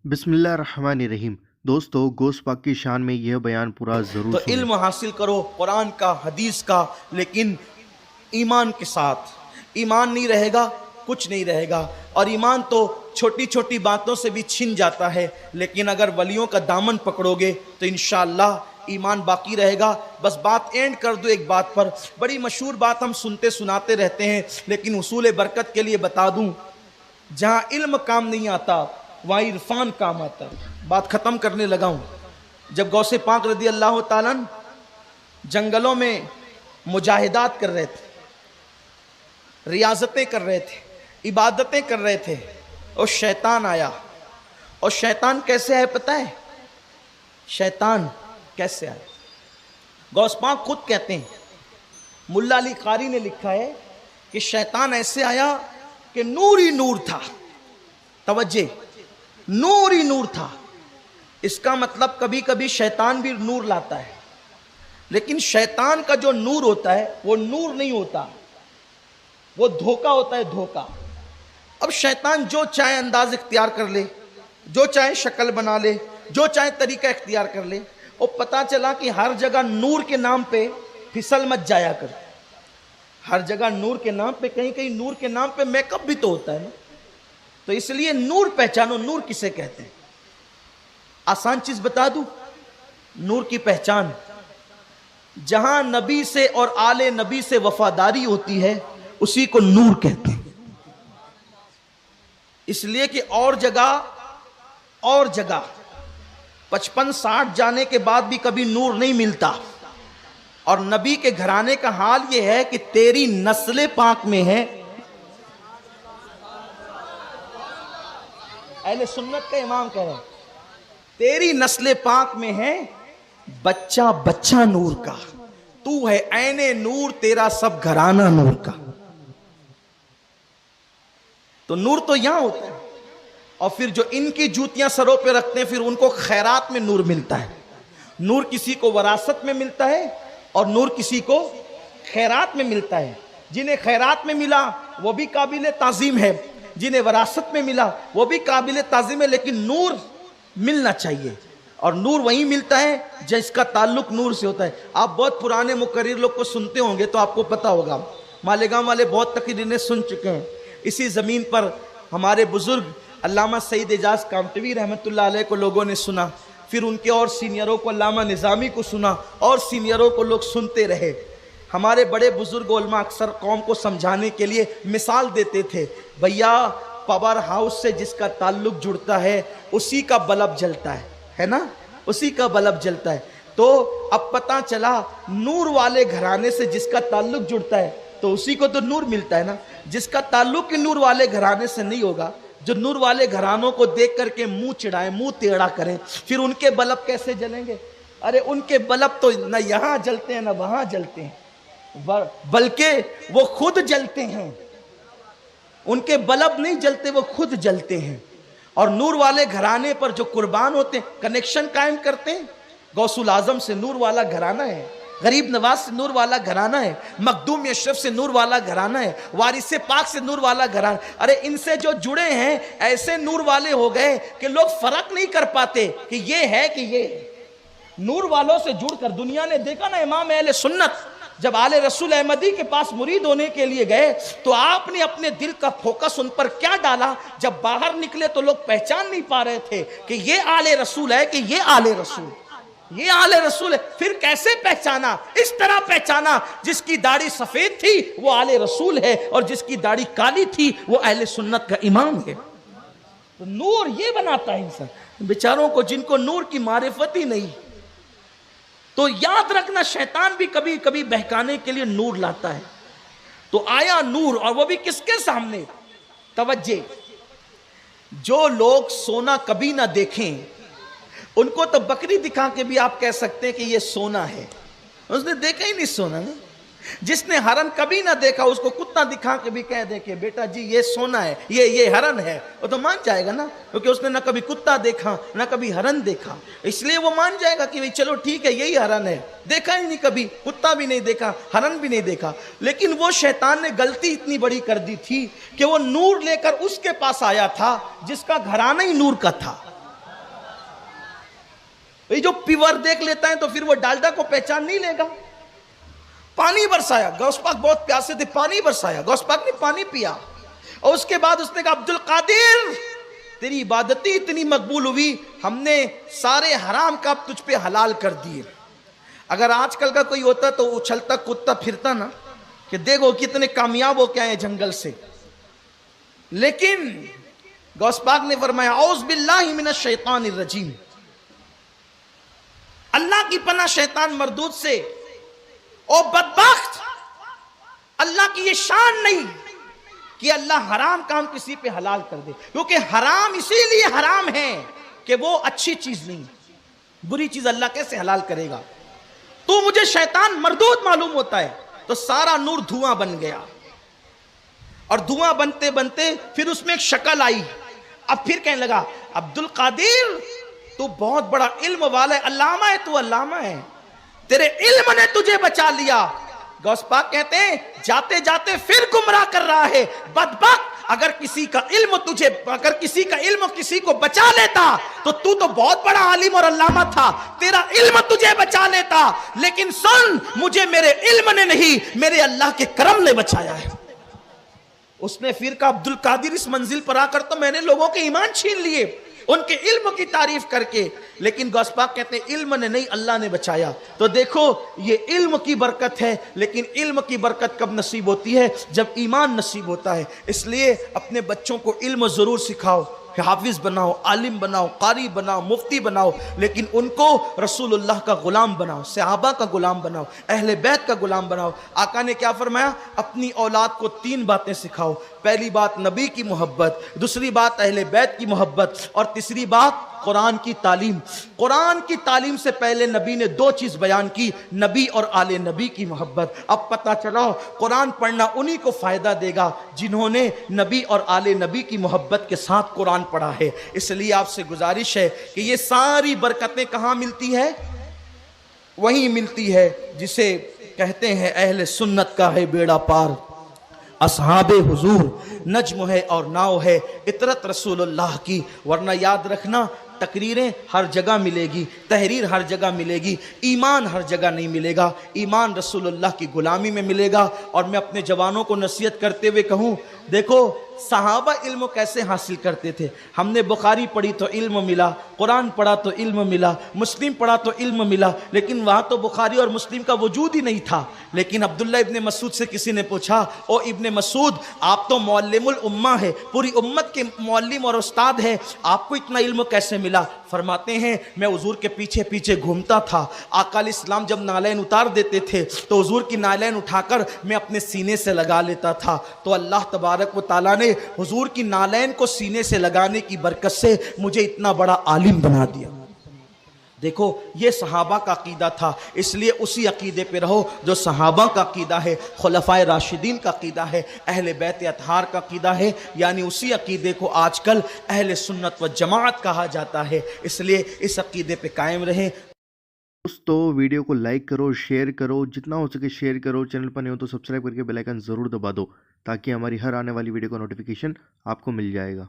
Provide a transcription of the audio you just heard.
بسم اللہ الرحمن الرحیم۔ دوستو، گوشت پاک کی شان میں یہ بیان پورا ضرور تو سنیں۔ علم حاصل کرو قرآن کا، حدیث کا، لیکن ایمان کے ساتھ۔ ایمان نہیں رہے گا کچھ نہیں رہے گا، اور ایمان تو چھوٹی چھوٹی باتوں سے بھی چھن جاتا ہے، لیکن اگر ولیوں کا دامن پکڑو گے تو انشاءاللہ ایمان باقی رہے گا۔ بس بات اینڈ کر دو ایک بات پر، بڑی مشہور بات ہم سنتے سناتے رہتے ہیں، لیکن حصول برکت کے لیے بتا دوں، جہاں علم کام نہیں آتا وہاں عرفان کام آتا ہے۔ بات ختم کرنے لگا ہوں۔ جب غوث پاک رضی اللہ تعالیٰ جنگلوں میں مجاہدات کر رہے تھے، ریاضتیں کر رہے تھے، عبادتیں کر رہے تھے، اور شیطان آیا۔ اور شیطان کیسے ہے پتہ ہے؟ شیطان کیسے آیا؟ غوث پاک خود کہتے ہیں، ملا علی قاری نے لکھا ہے کہ شیطان ایسے آیا کہ نور ہی نور تھا۔ توجہ، نور ہی نور تھا۔ اس کا مطلب کبھی کبھی شیطان بھی نور لاتا ہے، لیکن شیطان کا جو نور ہوتا ہے وہ نور نہیں ہوتا، وہ دھوکہ ہوتا ہے، دھوکہ۔ اب شیطان جو چاہے انداز اختیار کر لے، جو چاہے شکل بنا لے، جو چاہے طریقہ اختیار کر لے، اور پتہ چلا کہ ہر جگہ نور کے نام پہ پھسل مت جایا کر۔ ہر جگہ نور کے نام پہ، کہیں کہیں نور کے نام پہ میک اپ بھی تو ہوتا ہے نا۔ تو اس لیے نور پہچانو، نور کسے کہتے ہیں۔ آسان چیز بتا دوں، نور کی پہچان، جہاں نبی سے اور آل نبی سے وفاداری ہوتی ہے اسی کو نور کہتے ہیں۔ اس لیے کہ اور جگہ 55-60 جانے کے بعد بھی کبھی نور نہیں ملتا، اور نبی کے گھرانے کا حال یہ ہے کہ تیری نسل پاک میں ہے۔ اہل سنت کا امام کہہ رہے ہیں تیری نسل پاک میں ہے بچہ بچہ نور کا، تو ہے عین نور، تیرا سب گھرانہ نور کا۔ تو نور تو یہاں ہوتا ہے، اور پھر جو ان کی جوتیاں سروں پہ رکھتے ہیں پھر ان کو خیرات میں نور ملتا ہے۔ نور کسی کو وراثت میں ملتا ہے اور نور کسی کو خیرات میں ملتا ہے۔ جنہیں خیرات میں ملا وہ بھی قابل تعظیم ہے، جنہیں وراثت میں ملا وہ بھی قابل تعظیم ہے، لیکن نور ملنا چاہیے، اور نور وہیں ملتا ہے جس کا تعلق نور سے ہوتا ہے۔ آپ بہت پرانے مقرر لوگ کو سنتے ہوں گے تو آپ کو پتا ہوگا، مالیگاؤں والے بہت تقریریں سن چکے ہیں۔ اسی زمین پر ہمارے بزرگ علامہ سعید اعجاز کامٹوی رحمۃ اللہ علیہ کو لوگوں نے سنا، پھر ان کے اور سینئروں کو، علامہ نظامی کو سنا، اور سینئروں کو لوگ سنتے رہے۔ ہمارے بڑے بزرگ علماء اکثر قوم کو سمجھانے کے لیے مثال دیتے تھے، بھیا پاور ہاؤس سے جس کا تعلق جڑتا ہے اسی کا بلب جلتا ہے نا، اسی کا بلب جلتا ہے۔ تو اب پتہ چلا نور والے گھرانے سے جس کا تعلق جڑتا ہے تو اسی کو تو نور ملتا ہے نا۔ جس کا تعلق نور والے گھرانے سے نہیں ہوگا، جو نور والے گھرانوں کو دیکھ کر کے منہ چڑھائیں، منہ ٹیڑھا کریں، پھر ان کے بلب کیسے جلیں گے؟ ارے ان کے بلب تو نہ یہاں جلتے ہیں نہ وہاں جلتے ہیں، بلکہ وہ خود جلتے ہیں۔ ان کے بلب نہیں جلتے، وہ خود جلتے ہیں۔ اور نور والے گھرانے پر جو قربان ہوتے ہیں، کنیکشن قائم کرتے ہیں۔ غوث الاعظم سے نور والا گھرانہ ہے، غریب نواز سے نور والا گھرانہ ہے، مخدوم اشرف سے نور والا گھرانہ ہے، وارث پاک سے نور والا گھرانہ۔ ارے ان سے جو جڑے ہیں ایسے نور والے ہو گئے کہ لوگ فرق نہیں کر پاتے کہ یہ ہے کہ یہ ہے۔ نور والوں سے جڑ کر دنیا نے دیکھا نا، امام اہل سنت جب آل رسول احمدی کے پاس مرید ہونے کے لیے گئے تو آپ نے اپنے دل کا فوکس ان پر کیا ڈالا؟ جب باہر نکلے تو لوگ پہچان نہیں پا رہے تھے کہ یہ آل رسول ہے کہ یہ آل رسول، یہ آل رسول ہے۔ پھر کیسے پہچانا؟ اس طرح پہچانا، جس کی داڑھی سفید تھی وہ آل رسول ہے، اور جس کی داڑھی کالی تھی وہ اہل سنت کا امام ہے۔ تو نور یہ بناتا ہے انسان، بیچاروں کو جن کو نور کی معرفت ہی نہیں۔ تو یاد رکھنا، شیطان بھی کبھی کبھی بہکانے کے لیے نور لاتا ہے۔ تو آیا نور، اور وہ بھی کس کے سامنے؟ توجہ، جو لوگ سونا کبھی نہ دیکھیں ان کو تو بکری دکھا کے بھی آپ کہہ سکتے ہیں کہ یہ سونا ہے، اس نے دیکھا ہی نہیں سونا نا۔ جس نے ہرن کبھی نہ دیکھا اس کو کتا دکھا کے بھی کہہ دے کہ بیٹا جی یہ سونا ہے، یہ ہرن ہے، وہ تو مان جائے گا نا، کیونکہ اس نے نہ کبھی کتا دیکھا نہ کبھی ہرن دیکھا، اس لیے وہ مان جائے گا کہ چلو ٹھیک ہے یہی ہرن ہے۔ دیکھا ہی نہیں کبھی، کتا بھی نہیں دیکھا، ہرن بھی نہیں دیکھا۔ لیکن وہ شیطان نے غلطی اتنی بڑی کر دی تھی کہ وہ نور لے کر اس کے پاس آیا تھا جس کا گھرانہ ہی نور کا تھا۔ یہ جو پیور دیکھ لیتا ہے تو پھر وہ ڈالڈا کو پہچان نہیں لے گا. پانی برسایا, غوث پاک بہت پیاسے تھے, پانی برسایا, غوث پاک نے پانی پیا, اور اس کے بعد اس نے کہا عبد القادر تیری عبادتیں اتنی مقبول ہوئی, ہم نے سارے حرام کا اب تجھ پہ حلال کر دیے. اگر آج کل کا کوئی ہوتا تو اچھلتا کودتا پھرتا نا کہ دیکھو کتنے کامیاب ہو کے آئے جنگل سے. لیکن غوث پاک نے فرمایا اعوذ باللہ من الشیطان الرجیم, اللہ کی پناہ شیطان مردود سے. او بدبخت, اللہ کی یہ شان نہیں کہ اللہ حرام کام کسی پہ حلال کر دے, کیونکہ حرام اسی لیے حرام ہے کہ وہ اچھی چیز نہیں, بری چیز اللہ کیسے حلال کرے گا. تو مجھے شیطان مردود معلوم ہوتا ہے. تو سارا نور دھواں بن گیا, اور دھواں بنتے بنتے پھر اس میں ایک شکل آئی. اب پھر کہنے لگا عبد القادر تو بہت بڑا علم والا ہے, علامہ ہے, تو علامہ ہے, تیرے علم نے تجھے بچا لیا. غوث پاک کہتے ہیں جاتے جاتے پھر گمراہ کر رہا ہے. بدبخت, اگر کسی کا علم کسی کو بچا لیتا تو بہت بڑا عالم اور علامہ تھا, تیرا علم تجھے بچا لیتا. لیکن سن, مجھے میرے علم نے نہیں, میرے اللہ کے کرم نے بچایا ہے. اس نے پھر کہا عبد القادر اس منزل پر آ کر تو میں نے لوگوں کے ایمان چھین لیے ان کے علم کی تعریف کر کے, لیکن غوث پاک کہتے ہیں علم نے نہیں, اللہ نے بچایا. تو دیکھو یہ علم کی برکت ہے, لیکن علم کی برکت کب نصیب ہوتی ہے؟ جب ایمان نصیب ہوتا ہے. اس لیے اپنے بچوں کو علم ضرور سکھاؤ, حافظ بناؤ, عالم بناؤ, قاری بناؤ, مفتی بناؤ, لیکن ان کو رسول اللہ کا غلام بناؤ, صحابہ کا غلام بناؤ, اہل بیت کا غلام بناؤ. آقا نے کیا فرمایا؟ اپنی اولاد کو 3 باتیں سکھاؤ. پہلی بات نبی کی محبت, دوسری بات اہل بیت کی محبت, اور تیسری بات قرآن کی تعلیم. قرآن کی تعلیم سے پہلے نبی نے 2 چیز بیان کی, نبی اور آل نبی کی محبت. اب پتہ چلا قرآن پڑھنا انہی کو فائدہ دے گا جنہوں نے نبی اور آل نبی کی محبت کے ساتھ قرآن پڑھا ہے. اس لیے آپ سے گزارش ہے کہ یہ ساری برکتیں کہاں ملتی ہے؟ وہیں ملتی ہے جسے کہتے ہیں اہل سنت کا ہے بیڑا پار, اصحاب حضور نجم ہے اور ناؤ ہے, اطرت رسول اللہ کی. ورنہ یاد رکھنا تقریریں ہر جگہ ملے گی, تحریر ہر جگہ ملے گی, ایمان ہر جگہ نہیں ملے گا. ایمان رسول اللہ کی غلامی میں ملے گا. اور میں اپنے جوانوں کو نصیحت کرتے ہوئے کہوں, دیکھو صحابہ علم کیسے حاصل کرتے تھے. ہم نے بخاری پڑھی تو علم ملا, قرآن پڑھا تو علم ملا, مسلم پڑھا تو علم ملا, لیکن وہاں تو بخاری اور مسلم کا وجود ہی نہیں تھا. لیکن عبداللہ ابن مسعود سے کسی نے پوچھا, او ابن مسعود آپ تو معلم الامہ ہے, پوری امت کے معلم اور استاد ہیں, آپ کو اتنا علم کیسے ملا؟ فرماتے ہیں میں حضور کے پیچھے پیچھے گھومتا تھا. آقا علیہ السلام جب نالین اتار دیتے تھے تو حضور کی نالین اٹھا کر میں اپنے سینے سے لگا لیتا تھا. تو اللہ تبارک و تعالیٰ نے حضور کی نالین کو سینے سے لگانے کی برکت سے مجھے اتنا بڑا عالم بنا دیا. دیکھو یہ صحابہ کا عقیدہ تھا, اس لیے اسی عقیدے پہ رہو جو صحابہ کا عقیدہ ہے, خلفائے راشدین کا عقیدہ ہے, اہل بیت اطہار کا عقیدہ ہے. یعنی اسی عقیدے کو آج کل اہل سنت و جماعت کہا جاتا ہے. اس لیے اس عقیدے پہ قائم رہیں. دوستو ویڈیو کو لائک کرو, شیئر کرو, جتنا ہو سکے شیئر کرو. چینل پر نہیں ہو تو سبسکرائب کر کے بیل آئیکن ضرور دبا دو تاکہ ہماری ہر آنے والی ویڈیو کا نوٹیفیکیشن آپ کو مل جائے گا.